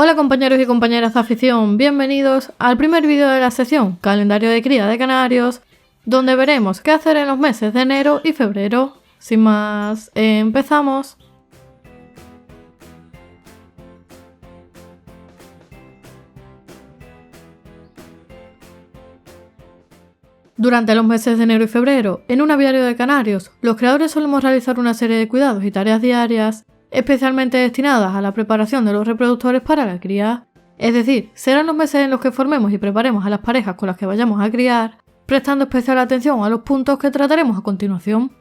Hola compañeros y compañeras de afición, bienvenidos al primer vídeo de la sección Calendario de cría de canarios, donde veremos qué hacer en los meses de enero y febrero. Sin más, empezamos. Durante los meses de enero y febrero, en un aviario de canarios, los creadores solemos realizar una serie de cuidados y tareas diarias, especialmente destinadas a la preparación de los reproductores para la cría. Es decir, serán los meses en los que formemos y preparemos a las parejas con las que vayamos a criar, prestando especial atención a los puntos que trataremos a continuación.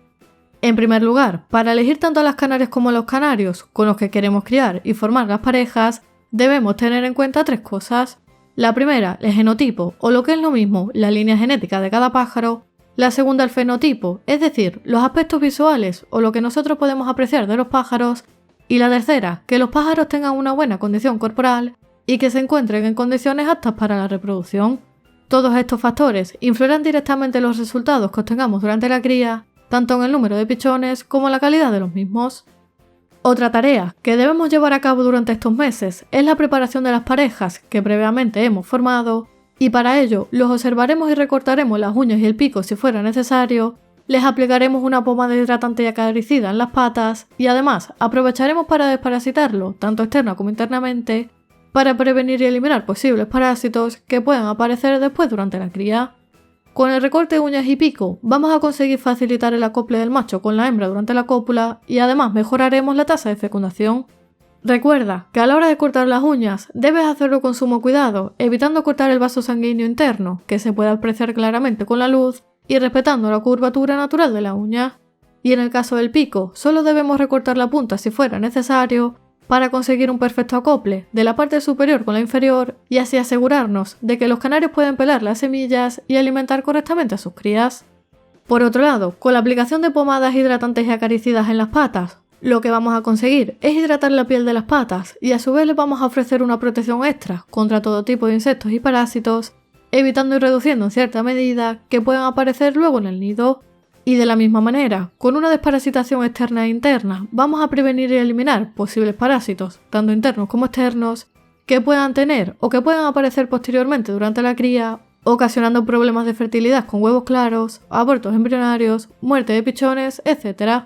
En primer lugar, para elegir tanto a las canarias como a los canarios con los que queremos criar y formar las parejas, debemos tener en cuenta tres cosas. La primera, el genotipo, o lo que es lo mismo, la línea genética de cada pájaro. La segunda, el fenotipo, es decir, los aspectos visuales o lo que nosotros podemos apreciar de los pájaros. Y la tercera, que los pájaros tengan una buena condición corporal y que se encuentren en condiciones aptas para la reproducción. Todos estos factores influirán directamente en los resultados que obtengamos durante la cría, tanto en el número de pichones como en la calidad de los mismos. Otra tarea que debemos llevar a cabo durante estos meses es la preparación de las parejas que previamente hemos formado, y para ello los observaremos y recortaremos las uñas y el pico si fuera necesario, les aplicaremos una pomada hidratante y acaricida en las patas y además aprovecharemos para desparasitarlo, tanto externa como internamente, para prevenir y eliminar posibles parásitos que puedan aparecer después durante la cría. Con el recorte de uñas y pico vamos a conseguir facilitar el acople del macho con la hembra durante la cópula y además mejoraremos la tasa de fecundación. Recuerda que a la hora de cortar las uñas debes hacerlo con sumo cuidado, evitando cortar el vaso sanguíneo interno, que se puede apreciar claramente con la luz, y respetando la curvatura natural de la uña. Y en el caso del pico, solo debemos recortar la punta si fuera necesario, para conseguir un perfecto acople de la parte superior con la inferior y así asegurarnos de que los canarios pueden pelar las semillas y alimentar correctamente a sus crías. Por otro lado, con la aplicación de pomadas hidratantes y acaricidas en las patas, lo que vamos a conseguir es hidratar la piel de las patas y a su vez les vamos a ofrecer una protección extra contra todo tipo de insectos y parásitos, evitando y reduciendo en cierta medida que puedan aparecer luego en el nido. Y de la misma manera, con una desparasitación externa e interna, vamos a prevenir y eliminar posibles parásitos, tanto internos como externos, que puedan tener o que puedan aparecer posteriormente durante la cría, ocasionando problemas de fertilidad con huevos claros, abortos embrionarios, muerte de pichones, etc.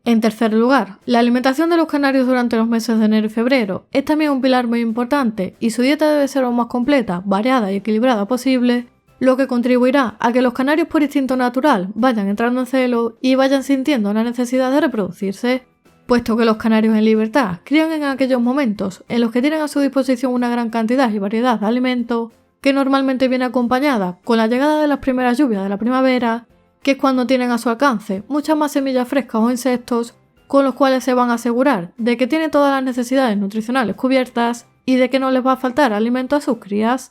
En tercer lugar, la alimentación de los canarios durante los meses de enero y febrero es también un pilar muy importante y su dieta debe ser lo más completa, variada y equilibrada posible, lo que contribuirá a que los canarios por instinto natural vayan entrando en celo y vayan sintiendo la necesidad de reproducirse, puesto que los canarios en libertad crían en aquellos momentos en los que tienen a su disposición una gran cantidad y variedad de alimento, que normalmente viene acompañada con la llegada de las primeras lluvias de la primavera, que es cuando tienen a su alcance muchas más semillas frescas o insectos, con los cuales se van a asegurar de que tienen todas las necesidades nutricionales cubiertas y de que no les va a faltar alimento a sus crías.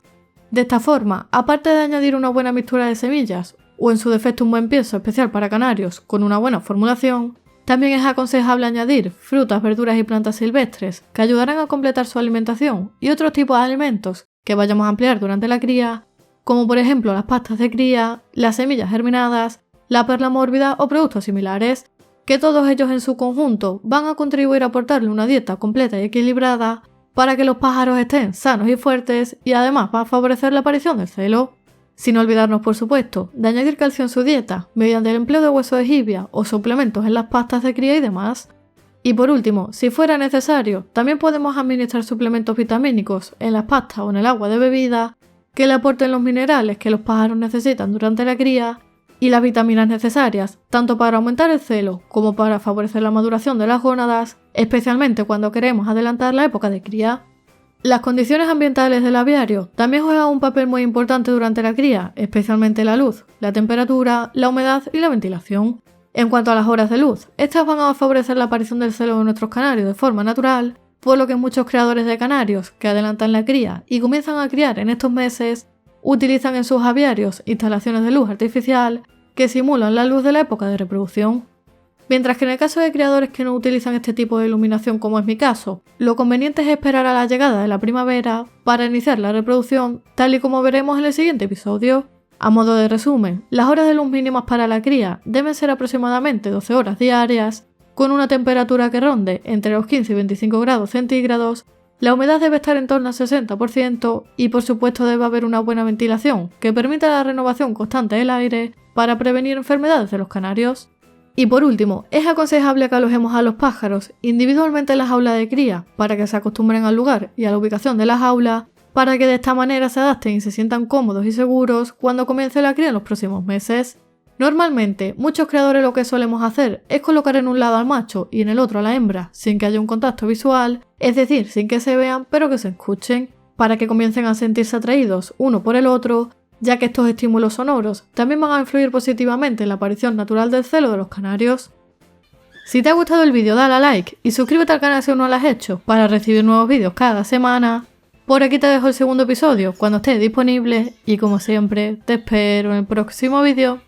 De esta forma, aparte de añadir una buena mixtura de semillas, o en su defecto un buen pienso especial para canarios con una buena formulación, también es aconsejable añadir frutas, verduras y plantas silvestres que ayudarán a completar su alimentación y otros tipos de alimentos que vayamos a ampliar durante la cría, como por ejemplo las pastas de cría, las semillas germinadas, la perla mórbida o productos similares, que todos ellos en su conjunto van a contribuir a aportarle una dieta completa y equilibrada para que los pájaros estén sanos y fuertes y además va a favorecer la aparición del celo. Sin olvidarnos, por supuesto, de añadir calcio en su dieta mediante el empleo de hueso de jibia o suplementos en las pastas de cría y demás. Y por último, si fuera necesario, también podemos administrar suplementos vitamínicos en las pastas o en el agua de bebida que le aporten los minerales que los pájaros necesitan durante la cría y las vitaminas necesarias, tanto para aumentar el celo como para favorecer la maduración de las gónadas, especialmente cuando queremos adelantar la época de cría. Las condiciones ambientales del aviario también juegan un papel muy importante durante la cría, especialmente la luz, la temperatura, la humedad y la ventilación. En cuanto a las horas de luz, estas van a favorecer la aparición del celo de nuestros canarios de forma natural, por lo que muchos creadores de canarios que adelantan la cría y comienzan a criar en estos meses utilizan en sus aviarios instalaciones de luz artificial que simulan la luz de la época de reproducción. Mientras que en el caso de criadores que no utilizan este tipo de iluminación, como es mi caso, lo conveniente es esperar a la llegada de la primavera para iniciar la reproducción, tal y como veremos en el siguiente episodio. A modo de resumen, las horas de luz mínimas para la cría deben ser aproximadamente 12 horas diarias, con una temperatura que ronde entre los 15 y 25 grados centígrados La humedad debe estar en torno al 60% y por supuesto debe haber una buena ventilación que permita la renovación constante del aire para prevenir enfermedades de los canarios. Y por último, es aconsejable que alojemos a los pájaros individualmente en la jaula de cría para que se acostumbren al lugar y a la ubicación de la jaula, para que de esta manera se adapten y se sientan cómodos y seguros cuando comience la cría en los próximos meses. Normalmente, muchos criadores lo que solemos hacer es colocar en un lado al macho y en el otro a la hembra, sin que haya un contacto visual, es decir, sin que se vean pero que se escuchen, para que comiencen a sentirse atraídos uno por el otro, ya que estos estímulos sonoros también van a influir positivamente en la aparición natural del celo de los canarios. Si te ha gustado el vídeo dale a like y suscríbete al canal si aún no lo has hecho para recibir nuevos vídeos cada semana. Por aquí te dejo el segundo episodio cuando esté disponible y como siempre te espero en el próximo vídeo.